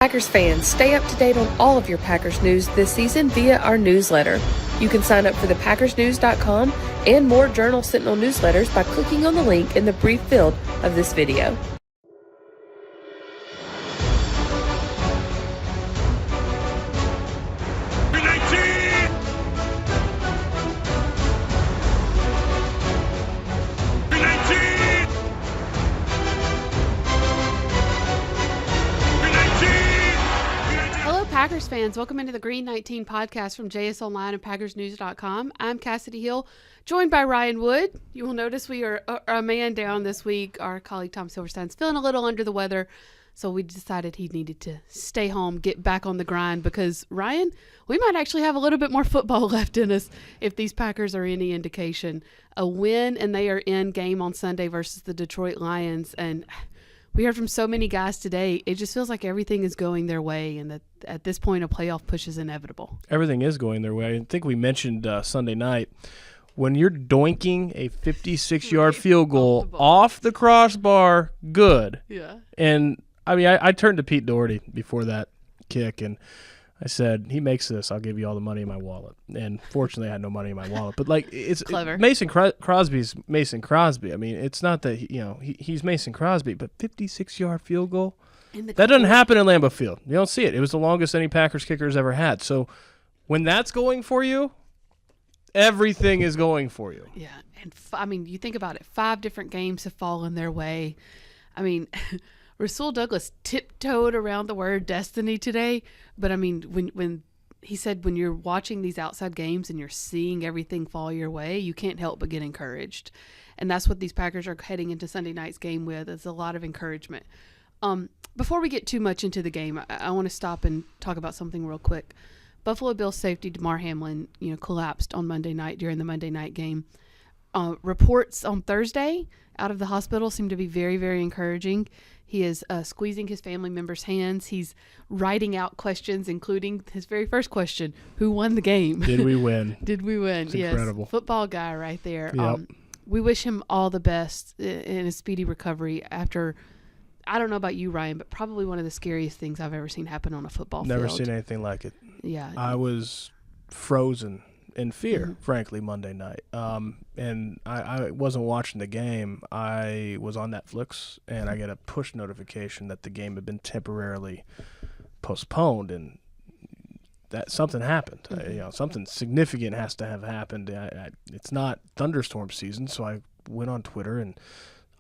Packers fans, stay up to date on all of your Packers news this season via our newsletter. You can sign up for the PackersNews.com and more Journal Sentinel newsletters by clicking on the link in the brief field of this video. Packers fans, welcome into the Green 19 podcast from JS Online and PackersNews.com. I'm Kassidy Hill, joined by Ryan Wood. You will notice we are a man down this week. Our colleague Tom Silverstein's feeling a little under the weather, so we decided he needed to stay home, get back on the grind, because, Ryan, we might actually have a little bit more football left in us if these Packers are any indication. A win, and they are in game on Sunday versus the Detroit Lions, and we heard from so many guys today. It just feels like everything is going their way, and that at this point a playoff push is inevitable. Everything is going their way. I think we mentioned Sunday night, when you're doinking a 56-yard field goal off the crossbar, good. Yeah. And, I mean, I turned to Pete Doherty before that kick, and I said, he makes this, I'll give you all the money in my wallet. And fortunately, I had no money in my wallet. But, like, it's clever. Mason Crosby's Mason Crosby. I mean, it's not that, he's Mason Crosby, but 56-yard field goal, that doesn't happen in Lambeau Field. You don't see it. It was the longest any Packers kicker has ever had. So when that's going for you, everything is going for you. Yeah. And, I mean, you think about it. 5 different games have fallen their way. I mean, Rasul Douglas tiptoed around the word destiny today, but I mean, when he said when you're watching these outside games and you're seeing everything fall your way, you can't help but get encouraged. And that's what these Packers are heading into Sunday night's game with, is a lot of encouragement. Before we get too much into the game, I want to stop and talk about something real quick. Buffalo Bills safety Damar Hamlin, collapsed on Monday night during the Monday night game. Reports on Thursday out of the hospital seem to be very, very encouraging. He is squeezing his family members' hands. He's writing out questions, including his very first question: who won the game? Did we win? Did we win? It's yes. Incredible. Football guy right there. Yep. We wish him all the best in a speedy recovery after, I don't know about you, Ryan, but probably one of the scariest things I've ever seen happen on a football field. Never seen anything like it. Yeah. I was frozen in fear, frankly, Monday night. And I wasn't watching the game. I was on Netflix, and I get a push notification that the game had been temporarily postponed, and that something happened. Something significant has to have happened. It's not thunderstorm season, so I went on Twitter and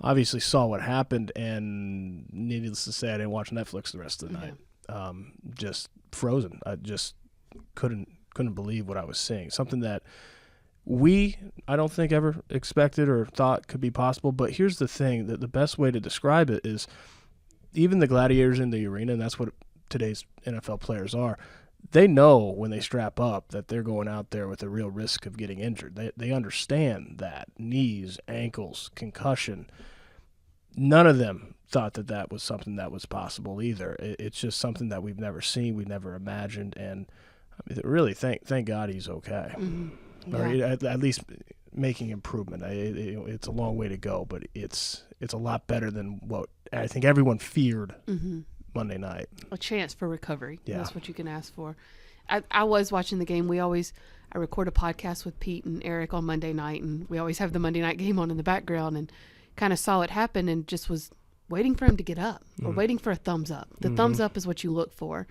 obviously saw what happened, and needless to say, I didn't watch Netflix the rest of the night. Just frozen. I just couldn't believe what I was seeing. Something that I don't think ever expected or thought could be possible. But here's the thing, that the best way to describe it is even the gladiators in the arena, and that's what today's NFL players are, they know when they strap up that they're going out there with a real risk of getting injured. They understand that. Knees, ankles, concussion. None of them thought that was something that was possible either. It's just something that we've never seen, we've never imagined, and really, thank God he's okay. Mm-hmm. Or at least making improvement. It's a long way to go, but it's a lot better than what I think everyone feared Monday night. A chance for recovery. Yeah. That's what you can ask for. I was watching the game. I record a podcast with Pete and Eric on Monday night, and we always have the Monday night game on in the background, and kind of saw it happen and just was waiting for him to get up or waiting for a thumbs up. The thumbs up is what you look for.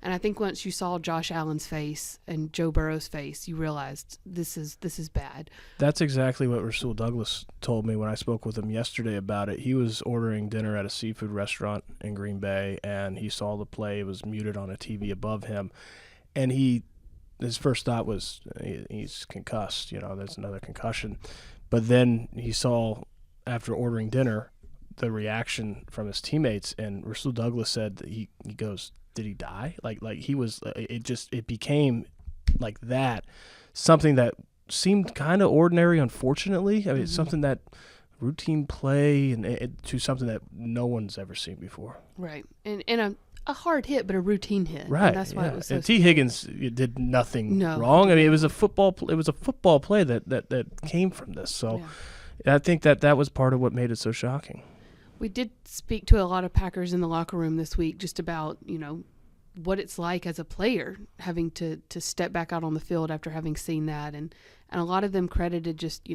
And I think once you saw Josh Allen's face and Joe Burrow's face, you realized this is bad. That's exactly what Rasul Douglas told me when I spoke with him yesterday about it. He was ordering dinner at a seafood restaurant in Green Bay, and he saw the play. It was muted on a TV above him. And his first thought was, he's concussed, there's another concussion. But then he saw, after ordering dinner, the reaction from his teammates, and Rasul Douglas said that he goes, did he die? Like he was, it became like that, something that seemed kind of ordinary, unfortunately. I mean, it's something that routine play and to something that no one's ever seen before. Right. And a hard hit, but a routine hit. Right. And that's why it was so and T. Higgins did nothing No. wrong. I mean, it was a football play that came from this. So I think that was part of what made it so shocking. We did speak to a lot of Packers in the locker room this week just about, what it's like as a player having to step back out on the field after having seen that. And a lot of them credited just,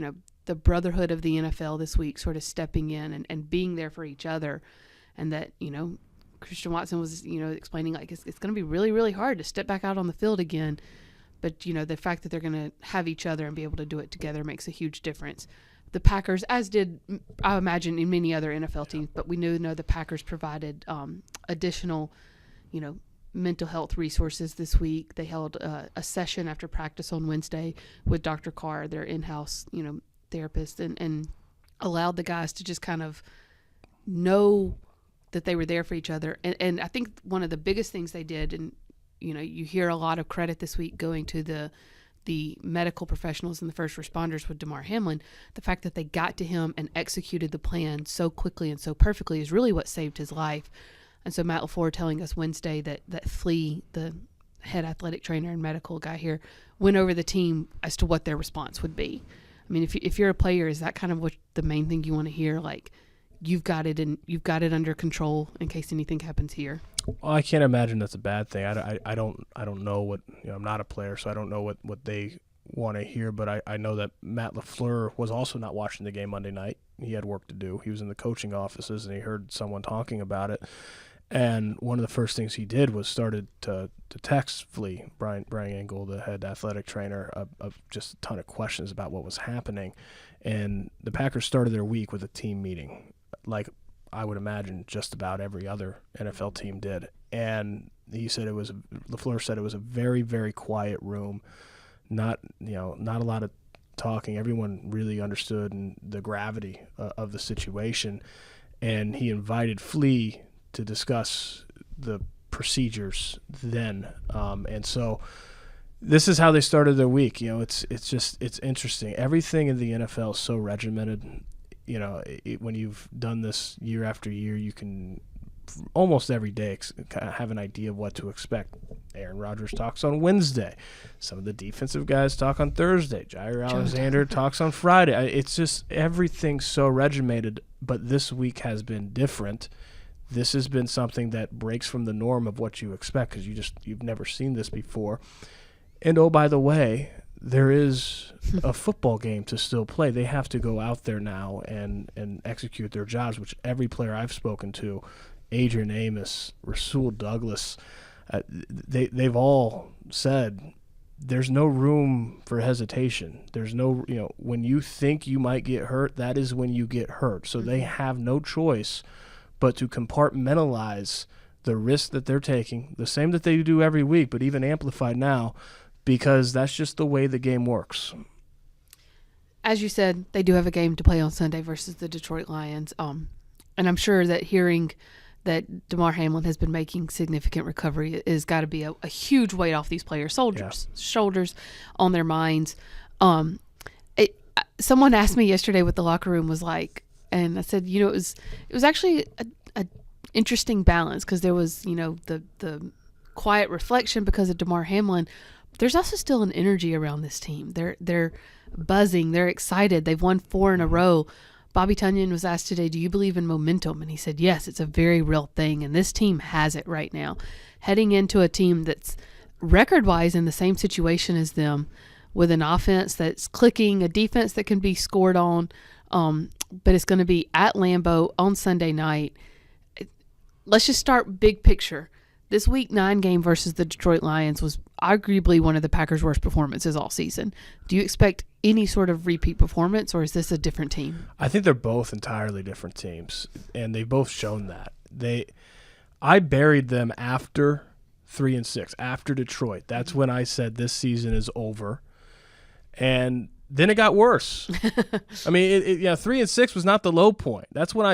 the brotherhood of the NFL this week sort of stepping in and being there for each other. And that, Christian Watson was, explaining like it's going to be really, really hard to step back out on the field again. But, the fact that they're going to have each other and be able to do it together makes a huge difference. The Packers, as did, I imagine, in many other NFL teams, but we know the Packers provided additional, mental health resources this week. They held a session after practice on Wednesday with Dr. Carr, their in-house, therapist, and allowed the guys to just kind of know that they were there for each other. And I think one of the biggest things they did, and, you hear a lot of credit this week going to the medical professionals and the first responders with Damar Hamlin, the fact that they got to him and executed the plan so quickly and so perfectly is really what saved his life. And so Matt LaFleur telling us Wednesday that Flea, the head athletic trainer and medical guy here, went over the team as to what their response would be. I mean, if you're a player, is that kind of what the main thing you want to hear? Like, you've got it under control in case anything happens here. Well, I can't imagine that's a bad thing. I don't know what, I'm not a player, so I don't know what they want to hear, but I know that Matt LaFleur was also not watching the game Monday night. He had work to do. He was in the coaching offices, and he heard someone talking about it. And one of the first things he did was started to text Flea, Brian Engel, the head athletic trainer, of just a ton of questions about what was happening. And the Packers started their week with a team meeting, like I would imagine just about every other NFL team did. And LaFleur said it was a very, very quiet room, not a lot of talking. Everyone really understood the gravity of the situation. And he invited Flea to discuss the procedures then. And so this is how they started their week. It's interesting. Everything in the NFL is so regimented. When you've done this year after year, you can almost every day kind of have an idea of what to expect. Aaron Rodgers talks on Wednesday. Some of the defensive guys talk on Thursday. Jair Alexander talks on Friday. It's just everything's so regimented, but this week has been different. This has been something that breaks from the norm of what you expect because you've never seen this before. And, oh, by the way, there is a football game to still play. They have to go out there now and execute their jobs, which every player I've spoken to, Adrian Amos, Rasul Douglas, they've all said there's no room for hesitation. There's no, when you think you might get hurt, that is when you get hurt. So they have no choice but to compartmentalize the risk that they're taking, the same that they do every week, but even amplified now, because that's just the way the game works. As you said, they do have a game to play on Sunday versus the Detroit Lions. And I'm sure that hearing that Damar Hamlin has been making significant recovery is got to be a huge weight off these players' shoulders, on their minds. Someone asked me yesterday what the locker room was like, and I said, it was actually a interesting balance because there was, the quiet reflection because of Damar Hamlin. There's also still an energy around this team. They're buzzing. They're excited. They've won 4 in a row. Bobby Tunyon was asked today, do you believe in momentum? And he said, yes, it's a very real thing. And this team has it right now. Heading into a team that's record-wise in the same situation as them, with an offense that's clicking, a defense that can be scored on, but it's going to be at Lambeau on Sunday night. Let's just start big picture. This Week 9 game versus the Detroit Lions was arguably one of the Packers' worst performances all season. Do you expect any sort of repeat performance, or is this a different team? I think they're both entirely different teams, and they've both shown that. I buried them after 3-6, after Detroit. That's when I said this season is over, and then it got worse. I mean, 3-6 was not the low point. That's when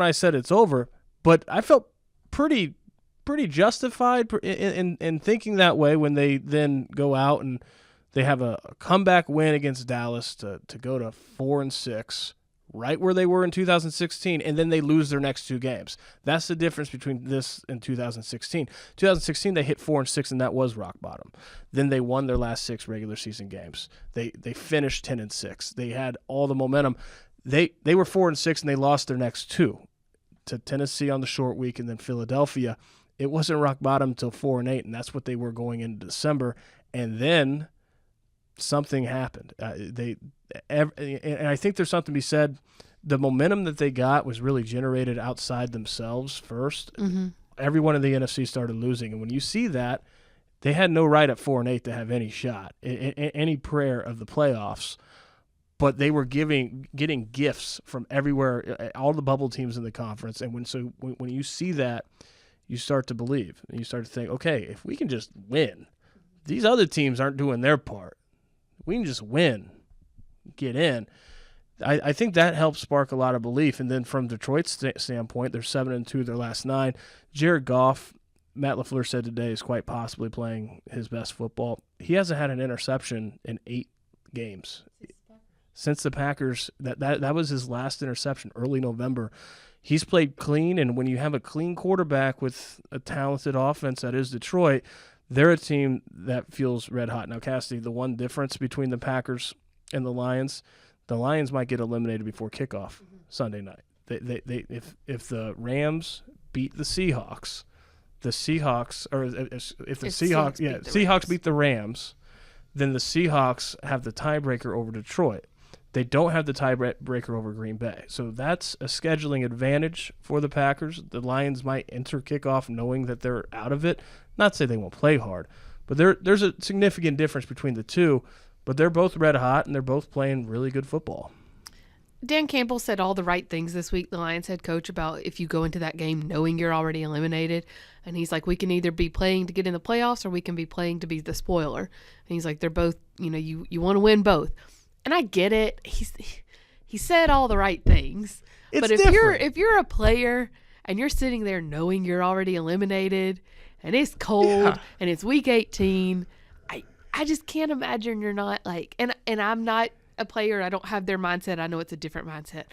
I said it's over, but I felt pretty justified in thinking that way when they then go out and they have a comeback win against Dallas to go to 4-6, right where they were in 2016, and then they lose their next 2 games. That's the difference between this and 2016. 2016, they hit 4-6, and that was rock bottom. Then they won their last 6 regular season games. They finished 10-6. They had all the momentum. They were 4-6, and they lost their next 2 to Tennessee on the short week and then Philadelphia. It wasn't rock bottom until 4-8, and that's what they were going into December. And then something happened. And I think there's something to be said. The momentum that they got was really generated outside themselves first. Mm-hmm. Everyone in the NFC started losing, and when you see that, they had no right at 4-8 to have any shot, any prayer of the playoffs. But they were getting gifts from everywhere, all the bubble teams in the conference. And when you see that, you start to believe. And you start to think, okay, if we can just win, these other teams aren't doing their part. We can just win, get in. I think that helps spark a lot of belief. And then from Detroit's standpoint, they're 7-2 their last 9. Jared Goff, Matt LaFleur said today, is quite possibly playing his best football. He hasn't had an interception in 8 games. Since the Packers, that was his last interception, early November. He's played clean, and when you have a clean quarterback with a talented offense that is Detroit, they're a team that feels red hot. Now, Kassidy, the one difference between the Packers and the Lions might get eliminated before kickoff Sunday night. If the Rams beat the Seahawks, Seahawks beat the Rams, then the Seahawks have the tiebreaker over Detroit. They don't have the tiebreaker over Green Bay. So that's a scheduling advantage for the Packers. The Lions might enter kickoff knowing that they're out of it. Not to say they won't play hard, but there's a significant difference between the two. But they're both red hot, and they're both playing really good football. Dan Campbell said all the right things this week, the Lions head coach, about if you go into that game knowing you're already eliminated. And he's like, we can either be playing to get in the playoffs or we can be playing to be the spoiler. And he's like, they're both, you want to win both. And I get it. He said all the right things. But if you're a player and you're sitting there knowing you're already eliminated and it's cold and it's week 18, I just can't imagine you're not like, and I'm not a player. I don't have their mindset. I know it's a different mindset.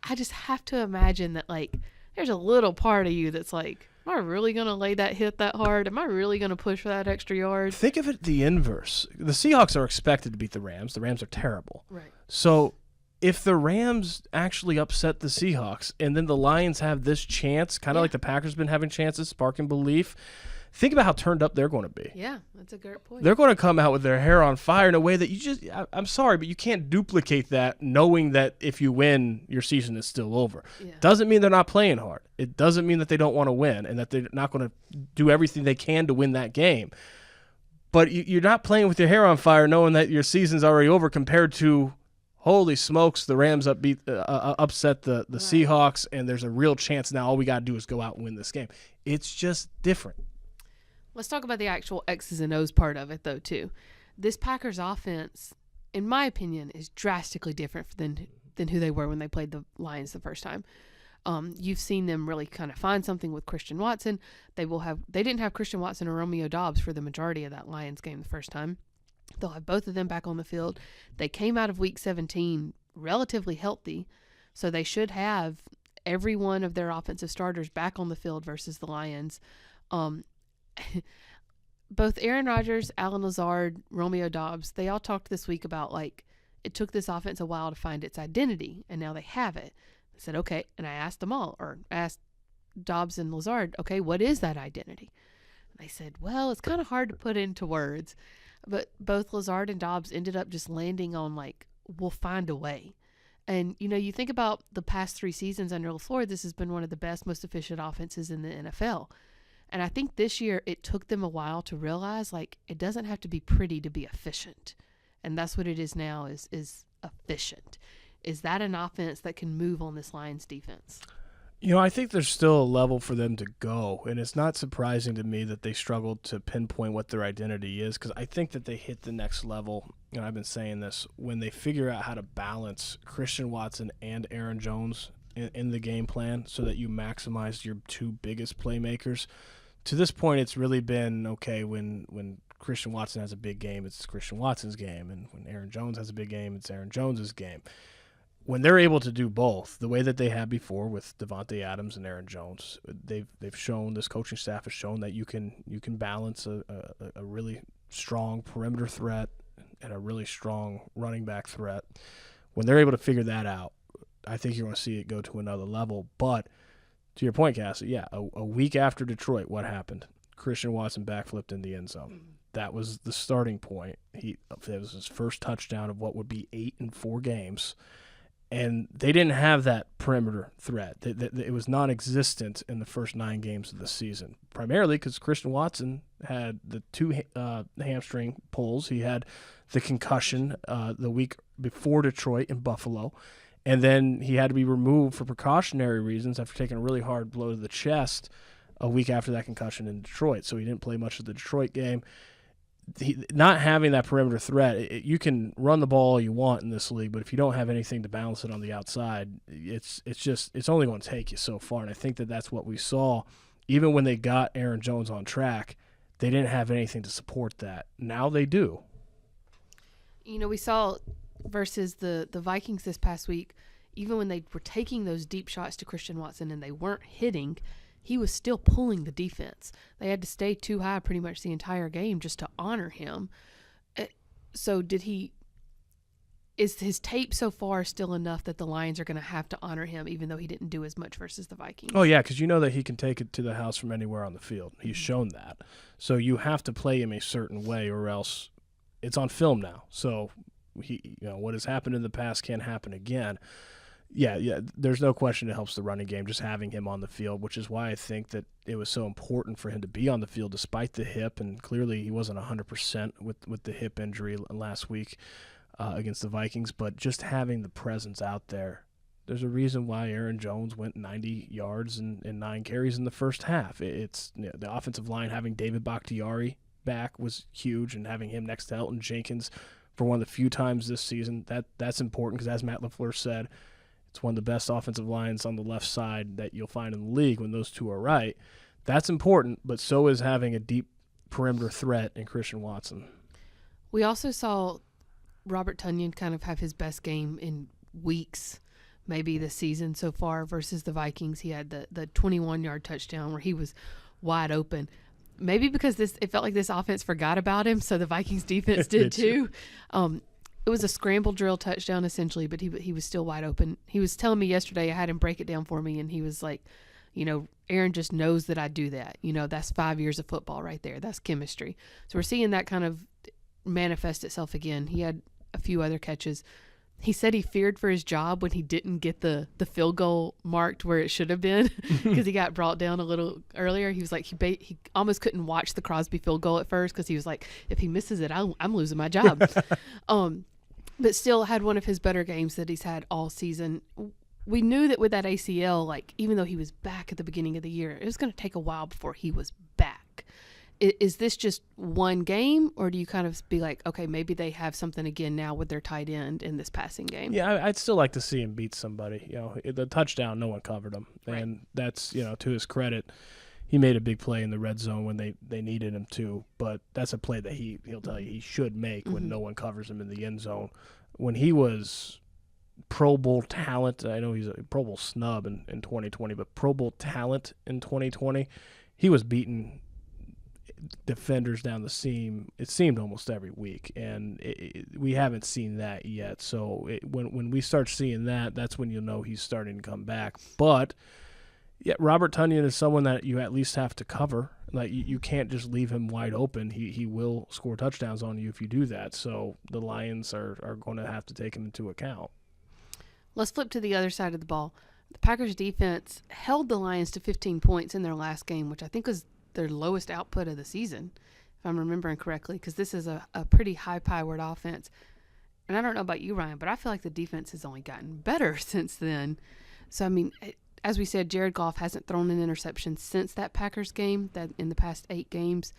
I just have to imagine that, like, there's a little part of you that's like, am I really going to lay that hit that hard? Am I really going to push for that extra yard? Think of it the inverse. The Seahawks are expected to beat the Rams. The Rams are terrible. Right. So if the Rams actually upset the Seahawks and then the Lions have this chance, kind of like the Packers been having chances, sparking belief, think about how turned up they're going to be. Yeah, that's a great point. They're going to come out with their hair on fire in a way that I'm sorry, but you can't duplicate that knowing that if you win, your season is still over. Yeah. Doesn't mean they're not playing hard. It doesn't mean that they don't want to win and that they're not going to do everything they can to win that game. But you're not playing with your hair on fire knowing that your season's already over compared to, holy smokes, the Rams upset the Seahawks, and there's a real chance now all we got to do is go out and win this game. It's just different. Let's talk about the actual X's and O's part of it, though, too. This Packers offense, in my opinion, is drastically different than who they were when they played the Lions the first time. You've seen them really kind of find something with Christian Watson. They didn't have Christian Watson or Romeo Doubs for the majority of that Lions game the first time. They'll have both of them back on the field. They came out of Week 17 relatively healthy, so they should have every one of their offensive starters back on the field versus the Lions. Both Aaron Rodgers, Allen Lazard, Romeo Doubs, they all talked this week about, like, it took this offense a while to find its identity, and now they have it. I said, okay, and I asked them all, or asked Doubs and Lazard, okay, what is that identity? And they said, well, it's kind of hard to put into words, but both Lazard and Doubs ended up just landing on, like, we'll find a way. And, you think about the past 3 seasons under LaFleur, this has been one of the best, most efficient offenses in the NFL. And I think this year it took them a while to realize, like, it doesn't have to be pretty to be efficient. And that's what it is now, is efficient. Is that an offense that can move on this Lions defense? I think there's still a level for them to go, and it's not surprising to me that they struggled to pinpoint what their identity is, because I think that they hit the next level, and I've been saying this, when they figure out how to balance Christian Watson and Aaron Jones in the game plan so that you maximize your 2 biggest playmakers. To this point, it's really been, okay, when Christian Watson has a big game, it's Christian Watson's game, and when Aaron Jones has a big game, it's Aaron Jones's game. When they're able to do both, the way that they have before with Devontae Adams and Aaron Jones, they've shown, this coaching staff has shown that you can balance a really strong perimeter threat and a really strong running back threat. When they're able to figure that out, I think you're going to see it go to another level. But to your point, Cassie, yeah, a week after Detroit, what happened? Christian Watson backflipped in the end zone. That was the starting point. It was his first touchdown of what would be 8 in 4 games. And they didn't have that perimeter threat. It was non-existent in the first 9 games of the season, primarily because Christian Watson had the 2 hamstring pulls. He had the concussion the week before Detroit in Buffalo, and then he had to be removed for precautionary reasons after taking a really hard blow to the chest a week after that concussion in Detroit. So he didn't play much of the Detroit game. Not having that perimeter threat, you can run the ball all you want in this league, but if you don't have anything to balance it on the outside, it's only going to take you so far. And I think that's what we saw. Even when they got Aaron Jones on track, they didn't have anything to support that. Now they do. We saw versus the Vikings this past week, even when they were taking those deep shots to Christian Watson and they weren't hitting, he was still pulling the defense. They had to stay too high pretty much the entire game just to honor him. So is his tape so far still enough that the Lions are going to have to honor him even though he didn't do as much versus the Vikings? Oh, yeah, because you know that he can take it to the house from anywhere on the field. He's shown that. So you have to play him a certain way or else it's on film now. So what has happened in the past can't happen again. Yeah, there's no question it helps the running game just having him on the field, which is why I think that it was so important for him to be on the field despite the hip, and clearly he wasn't 100% with the hip injury last week against the Vikings, but just having the presence out there. There's a reason why Aaron Jones went 90 yards and 9 carries in the first half. It's the offensive line having David Bakhtiari back was huge, and having him next to Elton Jenkins for one of the few times this season, that's important because as Matt LaFleur said, it's one of the best offensive lines on the left side that you'll find in the league when those two are right. That's important, but so is having a deep perimeter threat in Christian Watson. We also saw Robert Tonyan kind of have his best game in weeks, maybe this season so far versus the Vikings. He had the 21-yard touchdown where he was wide open. Maybe because it felt like this offense forgot about him, so the Vikings defense did too. It was a scramble drill touchdown essentially, but he was still wide open. He was telling me yesterday, I had him break it down for me, and he was like, Aaron just knows that I do that. That's 5 years of football right there. That's chemistry. So we're seeing that kind of manifest itself again. He had a few other catches. He said he feared for his job when he didn't get the field goal marked where it should have been because he got brought down a little earlier. He was like, he almost couldn't watch the Crosby field goal at first because he was like, if he misses it, I'm losing my job. But still had one of his better games that he's had all season. We knew that with that ACL, even though he was back at the beginning of the year, it was going to take a while before he was back. Is this just one game, or do you kind of be like, okay, maybe they have something again now with their tight end in this passing game? Yeah, I'd still like to see him beat somebody. The touchdown, no one covered him. Right. And that's, to his credit, he made a big play in the red zone when they needed him to, but that's a play that he'll tell you he should make when no one covers him in the end zone. When he was Pro Bowl talent, I know he's a Pro Bowl snub in 2020, but Pro Bowl talent in 2020, he was beating defenders down the seam, it seemed almost every week, and we haven't seen that yet. So when we start seeing that, that's when you'll know he's starting to come back. But yeah, Robert Tonyan is someone that you at least have to cover. Like you can't just leave him wide open. He will score touchdowns on you if you do that. So the Lions are going to have to take him into account. Let's flip to the other side of the ball. The Packers defense held the Lions to 15 points in their last game, which I think was their lowest output of the season, if I'm remembering correctly, because this is a pretty high-powered offense. And I don't know about you, Ryan, but I feel like the defense has only gotten better since then. So, as we said, Jared Goff hasn't thrown an interception since that Packers game. That in the past 8 games,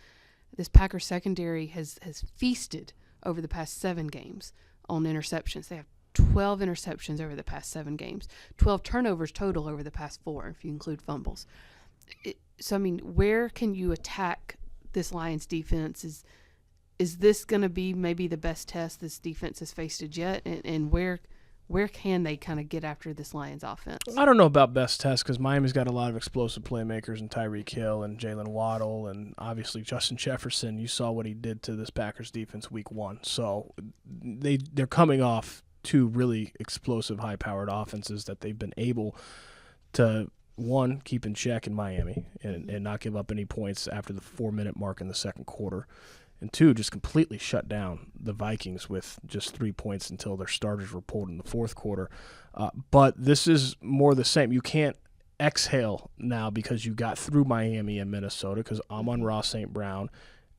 this Packers secondary has feasted over the past 7 games on interceptions. They have 12 interceptions over the past 7 games, 12 turnovers total over the past 4, if you include fumbles. Where can you attack this Lions defense? Is this going to be maybe the best test this defense has faced it yet? And where can they kind of get after this Lions offense? I don't know about best test because Miami's got a lot of explosive playmakers in Tyreek Hill and Jalen Waddle and obviously Justin Jefferson. You saw what he did to this Packers defense week 1. So they're coming off 2 really explosive, high-powered offenses that they've been able to one, keep in check in Miami and not give up any points after the 4-minute mark in the second quarter. And two, just completely shut down the Vikings with just 3 points until their starters were pulled in the fourth quarter. But this is more the same. You can't exhale now because you got through Miami and Minnesota, because Amon-Ra St. Brown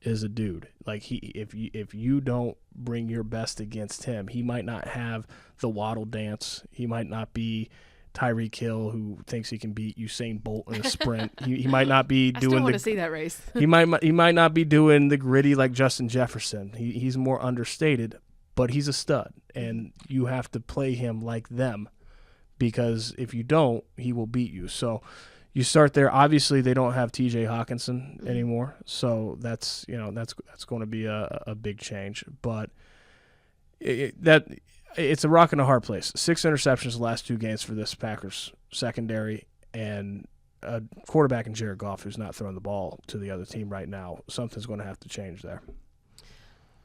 is a dude. Like, if you don't bring your best against him, he might not have the waddle dance. He might not be Tyreek Hill, who thinks he can beat Usain Bolt in a sprint. He might not be doing. I still want to see that race. he might not be doing the gritty like Justin Jefferson. He's more understated, but he's a stud, and you have to play him like them, because if you don't, he will beat you. So you start there. Obviously, they don't have T.J. Hawkinson anymore, so that's going to be a big change. But it's a rock and a hard place. 6 interceptions the last 2 games for this Packers secondary, and a quarterback in Jared Goff who's not throwing the ball to the other team right now. Something's going to have to change there.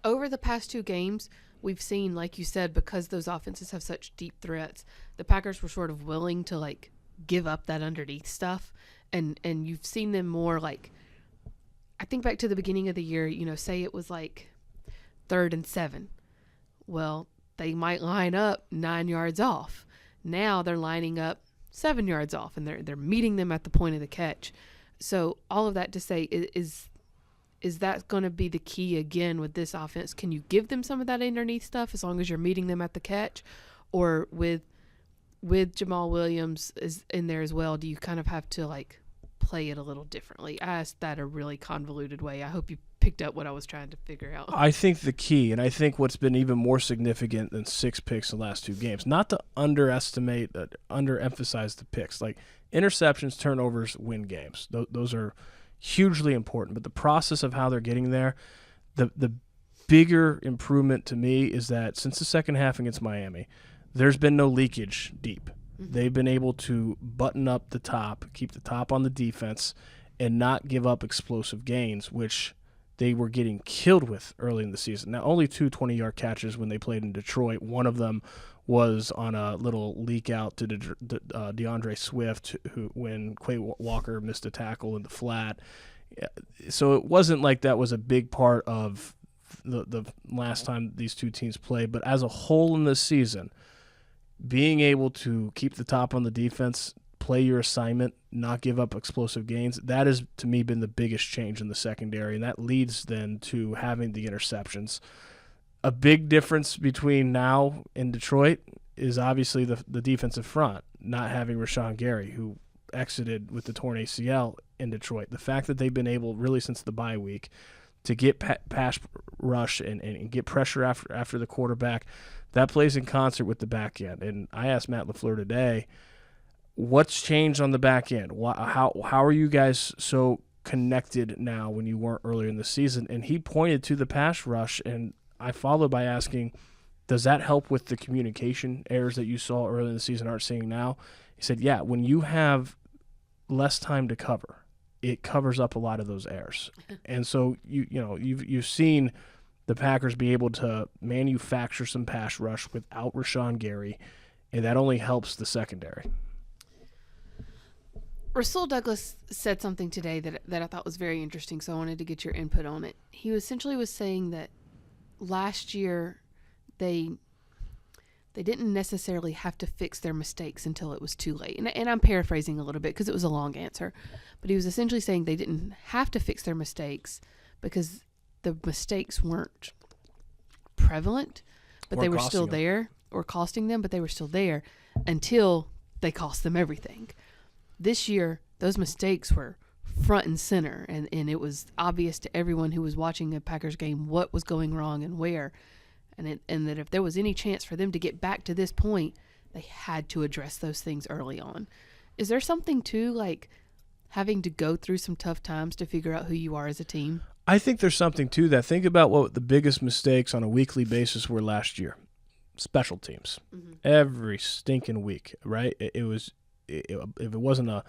Over the past 2 games, we've seen, like you said, because those offenses have such deep threats, the Packers were sort of willing to, like, give up that underneath stuff, and you've seen them more, like, I think back to the beginning of the year, say it was like 3rd and 7. Well, they might line up 9 yards off. Now they're lining up 7 yards off, and they're meeting them at the point of the catch. So all of that to say, is that going to be the key again with this offense? Can you give them some of that underneath stuff as long as you're meeting them at the catch? Or with Jamal Williams is in there as well, do you kind of have to, like, play it a little differently? I asked that a really convoluted way. I hope you picked up what I was trying to figure out. I think the key, and I think what's been even more significant than 6 picks in the last 2 games, not to underemphasize the picks. Like, interceptions, turnovers win games. Those are hugely important. But the process of how they're getting there, the bigger improvement to me is that since the second half against Miami, there's been no leakage deep. They've been able to button up the top, keep the top on the defense, and not give up explosive gains, which they were getting killed with early in the season. Now, only 2 20-yard catches when they played in Detroit. One of them was on a little leak out to DeAndre Swift, when Quay Walker missed a tackle in the flat. So it wasn't like that was a big part of the last time these 2 teams played. But as a whole in this season, being able to keep the top on the defense, play your assignment, not give up explosive gains, that has, to me, been the biggest change in the secondary, and that leads then to having the interceptions. A big difference between now and Detroit is obviously the defensive front, not having Rashawn Gary, who exited with the torn ACL in Detroit. The fact that they've been able, really since the bye week, to get pass rush and get pressure after the quarterback, that plays in concert with the back end. And I asked Matt LaFleur today, what's changed on the back end? How are you guys so connected now when you weren't earlier in the season? And he pointed to the pass rush, and I followed by asking, does that help with the communication errors that you saw early in the season aren't seeing now? He said, yeah, when you have less time to cover, it covers up a lot of those errors. And so you've seen the Packers be able to manufacture some pass rush without Rashawn Gary, and that only helps the secondary. Rasul Douglas said something today that I thought was very interesting, so I wanted to get your input on it. He essentially was saying that last year they didn't necessarily have to fix their mistakes until it was too late. And I'm paraphrasing a little bit because it was a long answer. But he was essentially saying they didn't have to fix their mistakes because the mistakes weren't prevalent, but they were still there, or costing them, but they were still there until they cost them everything. This year, those mistakes were front and center, and it was obvious to everyone who was watching a Packers game what was going wrong and where. And that if there was any chance for them to get back to this point, they had to address those things early on. Is there something to, like, having to go through some tough times to figure out who you are as a team? I think there's something to that. Think about what the biggest mistakes on a weekly basis were last year. Special teams. Mm-hmm. Every stinking week, right? If it wasn't a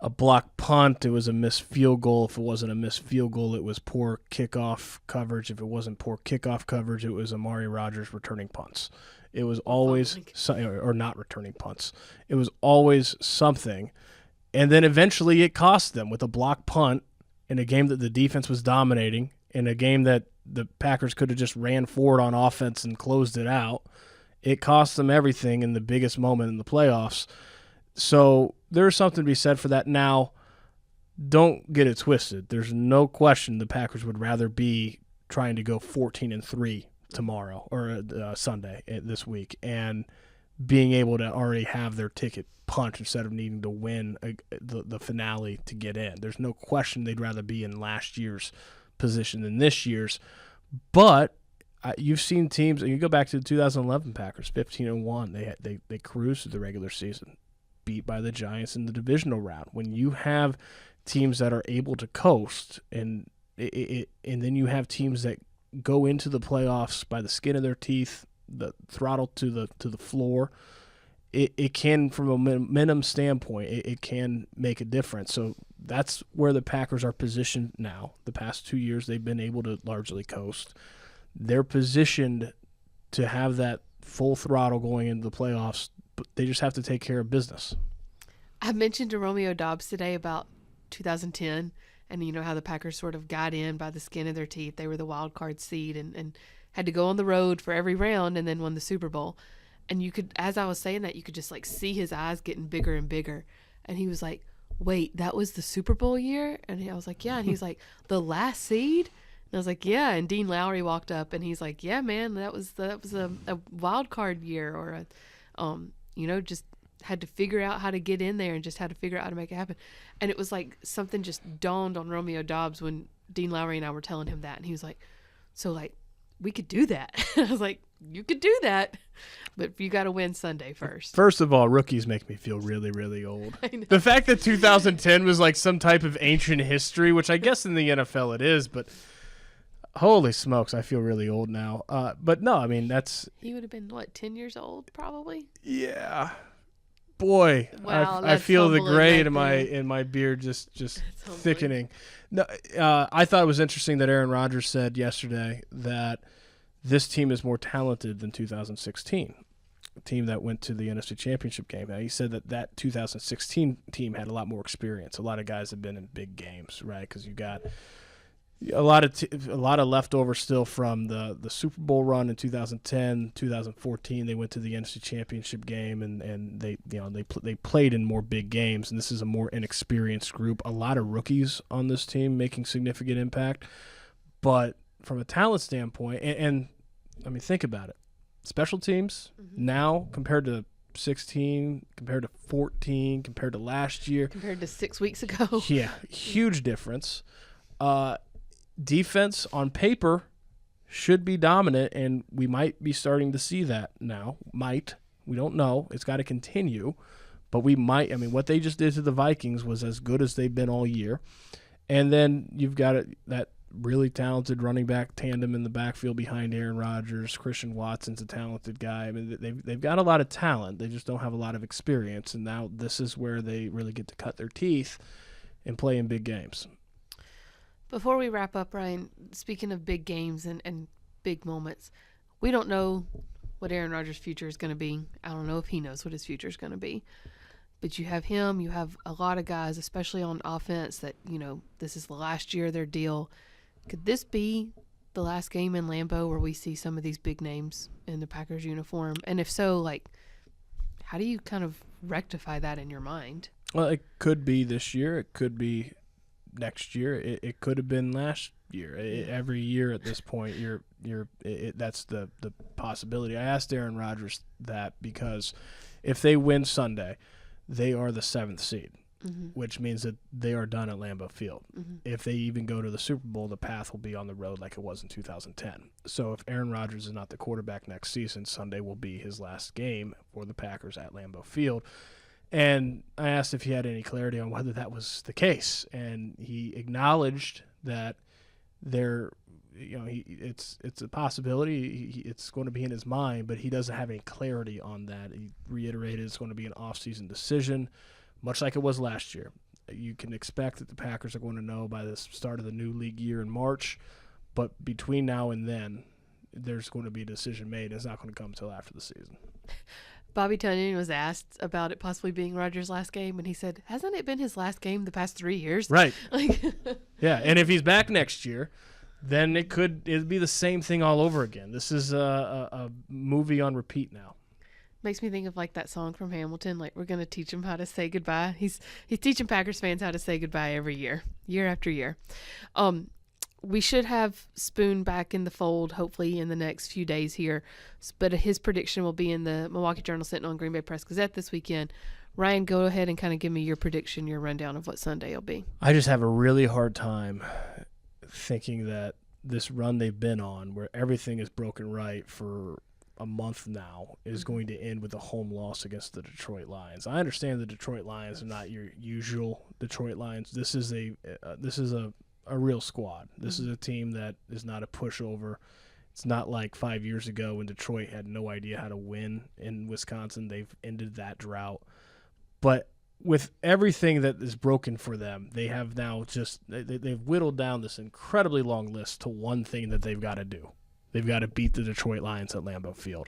block punt, it was a missed field goal. If it wasn't a missed field goal, it was poor kickoff coverage. If it wasn't poor kickoff coverage, it was Amari Rodgers returning punts. It was always or not returning punts. It was always something. And then eventually it cost them with a block punt in a game that the defense was dominating, in a game that the Packers could have just ran forward on offense and closed it out. It cost them everything in the biggest moment in the playoffs. So there's something to be said for that. Now, don't get it twisted. There's no question the Packers would rather be trying to go 14-3 tomorrow or Sunday this week and being able to already have their ticket punch instead of needing to win the finale to get in. There's no question they'd rather be in last year's position than this year's. But you've seen teams, and you go back to the 2011 Packers, 15-1. They cruised through the regular season, beat by the Giants in the divisional round. When you have teams that are able to coast, and then you have teams that go into the playoffs by the skin of their teeth, the throttle to the floor, it can, from a momentum standpoint, it can make a difference. So that's where the Packers are positioned now. The past 2 years, they've been able to largely coast. They're positioned to have that full throttle going into the playoffs, but they just have to take care of business. I mentioned to Romeo Dobbs today about 2010, and you know how the Packers sort of got in by the skin of their teeth. They were the wild card seed and had to go on the road for every round and then won the Super Bowl. And you could, as I was saying that, you could just like see his eyes getting bigger and bigger. And he was like, wait, that was the Super Bowl year? And I was like, yeah. And he's like, the last seed? And I was like, yeah. And Dean Lowry walked up and he's like, yeah, man, that was a wild card year, or just had to figure out how to get in there and just had to figure out how to make it happen. And it was like something just dawned on Romeo Dobbs when Dean Lowry and I were telling him that. And he was like, so like, we could do that. I was like, you could do that, but you got to win Sunday first. First of all, rookies make me feel really, really old. The fact that 2010 was like some type of ancient history, which I guess in the NFL it is, but holy smokes, I feel really old now. But no, I mean, He would have been, 10 years old probably? Yeah. Boy, wow, I feel the gray right in my beard just thickening. No, I thought it was interesting that Aaron Rodgers said yesterday that this team is more talented than 2016, a team that went to the NFC Championship game. Now, he said that 2016 team had a lot more experience. A lot of guys have been in big games, right? Because you got a lot of leftover still from the Super Bowl run in 2010, 2014. They went to the NFC Championship game, and they played in more big games. And this is a more inexperienced group. A lot of rookies on this team making significant impact. But from a talent standpoint, and I mean, think about it. Special teams now compared to 16, compared to 14, compared to last year. Compared to 6 weeks ago. Yeah, huge difference. Defense on paper should be dominant, and we might be starting to see that now. We don't know. It's got to continue, but we might. I mean, what they just did to the Vikings was as good as they've been all year. And then you've got that really talented running back tandem in the backfield behind Aaron Rodgers. Christian Watson's a talented guy. I mean, they've got a lot of talent. They just don't have a lot of experience, and now this is where they really get to cut their teeth and play in big games. Before we wrap up, Ryan, speaking of big games and big moments, we don't know what Aaron Rodgers' future is going to be. I don't know if he knows what his future is going to be. But you have him, you have a lot of guys, especially on offense, that, this is the last year of their deal. Could this be the last game in Lambeau where we see some of these big names in the Packers uniform? And if so, how do you kind of rectify that in your mind? Well, it could be this year. It could be next year. It could have been last year. Every year at this point, that's the possibility. I asked Aaron Rodgers that because if they win Sunday, they are the 7th seed, which means that they are done at Lambeau Field. If they even go to the Super Bowl, the path will be on the road like it was in 2010. So if Aaron Rodgers is not the quarterback next season, Sunday will be his last game for the Packers at Lambeau Field. And I asked if he had any clarity on whether that was the case, and he acknowledged that it's a possibility. It's going to be in his mind, but he doesn't have any clarity on that. He reiterated it's going to be an off-season decision, much like it was last year. You can expect that the Packers are going to know by the start of the new league year in March, but between now and then, there's going to be a decision made. It's not going to come until after the season. Bobby Tunyon was asked about it possibly being Rodgers' last game, and he said, hasn't it been his last game the past 3 years? Right. Like, yeah, and if he's back next year, then it'd be the same thing all over again. This is a movie on repeat now. makes me think of like that song from Hamilton, like we're going to teach him how to say goodbye. He's teaching Packers fans how to say goodbye every year after year. We should have Spoon back in the fold, hopefully, in the next few days here. But his prediction will be in the Milwaukee Journal-Sentinel and Green Bay Press-Gazette this weekend. Ryan, go ahead and kind of give me your prediction, your rundown of what Sunday will be. I just have a really hard time thinking that this run they've been on, where everything is broken right for a month now, is going to end with a home loss against the Detroit Lions. I understand the Detroit Lions are not your usual Detroit Lions. This is a real squad. This is a team that is not a pushover. It's not like 5 years ago when Detroit had no idea how to win in Wisconsin. They've ended that drought. But with everything that is broken for them, they have now they've whittled down this incredibly long list to one thing that they've got to do. They've got to beat the Detroit Lions at Lambeau Field.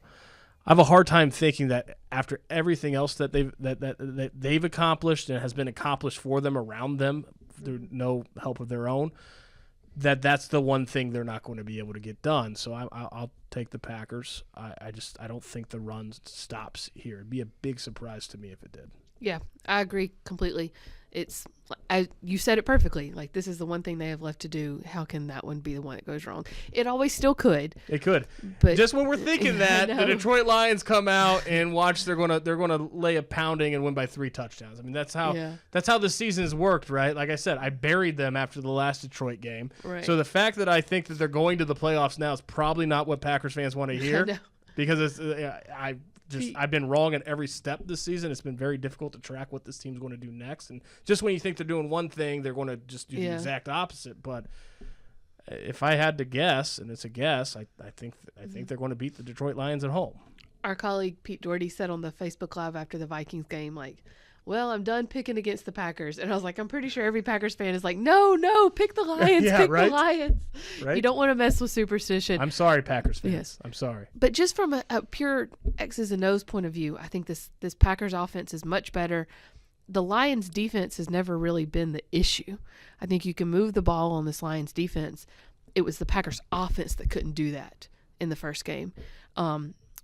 I have a hard time thinking that after everything else that they've accomplished and has been accomplished for them around them through no help of their own, that's the one thing they're not going to be able to get done. So I'll take the Packers. I don't think the run stops here. It'd be a big surprise to me if it did. Yeah, I agree completely. You said it perfectly. Like, this is the one thing they have left to do. How can that one be the one that goes wrong? It always still could. It could. But just when we're thinking that, the Detroit Lions come out and watch they're gonna lay a pounding and win by 3 touchdowns. I mean, that's how the season has worked, right? Like I said, I buried them after the last Detroit game. Right. So the fact that I think that they're going to the playoffs now is probably not what Packers fans want to hear. Because I've been wrong at every step this season. It's been very difficult to track what this team's going to do next. And just when you think they're doing one thing, they're going to just do the exact opposite. But if I had to guess, and it's a guess, I think they're going to beat the Detroit Lions at home. Our colleague Pete Doherty said on the Facebook Live after the Vikings game, like, well, I'm done picking against the Packers. And I was like, I'm pretty sure every Packers fan is like, no, pick the Lions, the Lions. Right? You don't want to mess with superstition. I'm sorry, Packers fans. Yes. I'm sorry. But just from a pure X's and O's point of view, I think this Packers offense is much better. The Lions defense has never really been the issue. I think you can move the ball on this Lions defense. It was the Packers offense that couldn't do that in the first game.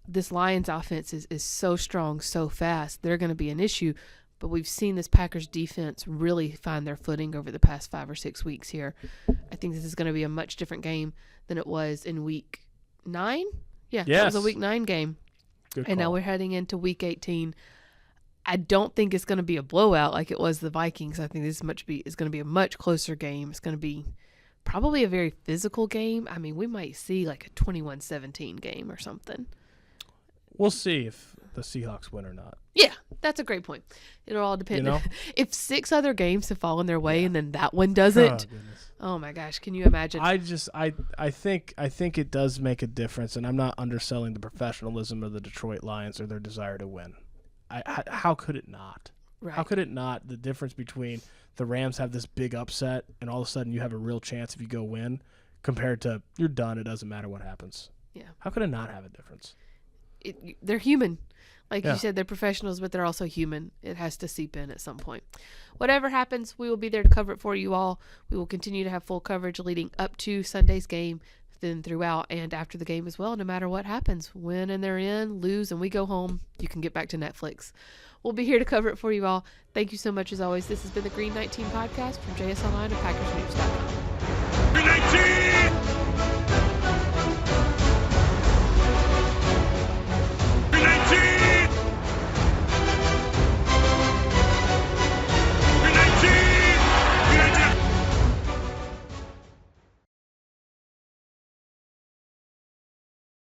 This Lions offense is so strong, so fast. They're going to be an issue. But we've seen this Packers defense really find their footing over the past 5 or 6 weeks here. I think this is going to be a much different game than it was in Week 9. Yeah, yes. That was a Week 9 game. Good call. And now we're heading into Week 18. I don't think it's going to be a blowout like it was the Vikings. I think this is going to be a much closer game. It's going to be probably a very physical game. I mean, we might see like a 21-17 game or something. We'll see if the Seahawks win or not. Yeah, that's a great point. It'll all depend. You know? If 6 other games have fallen their way and then that one doesn't, oh my gosh, can you imagine? I think it does make a difference, and I'm not underselling the professionalism of the Detroit Lions or their desire to win. How could it not? Right. How could it not? The difference between the Rams have this big upset and all of a sudden you have a real chance if you go win compared to you're done, it doesn't matter what happens. Yeah. How could it not have a difference? They're human. Like you said, they're professionals, but they're also human. It has to seep in at some point. Whatever happens, we will be there to cover it for you all. We will continue to have full coverage leading up to Sunday's game, then throughout and after the game as well, no matter what happens. Win and they're in, lose and we go home, you can get back to Netflix. We'll be here to cover it for you all. Thank you so much as always. This has been the Green 19 podcast from JSLine and PackersNews.com. Green 19!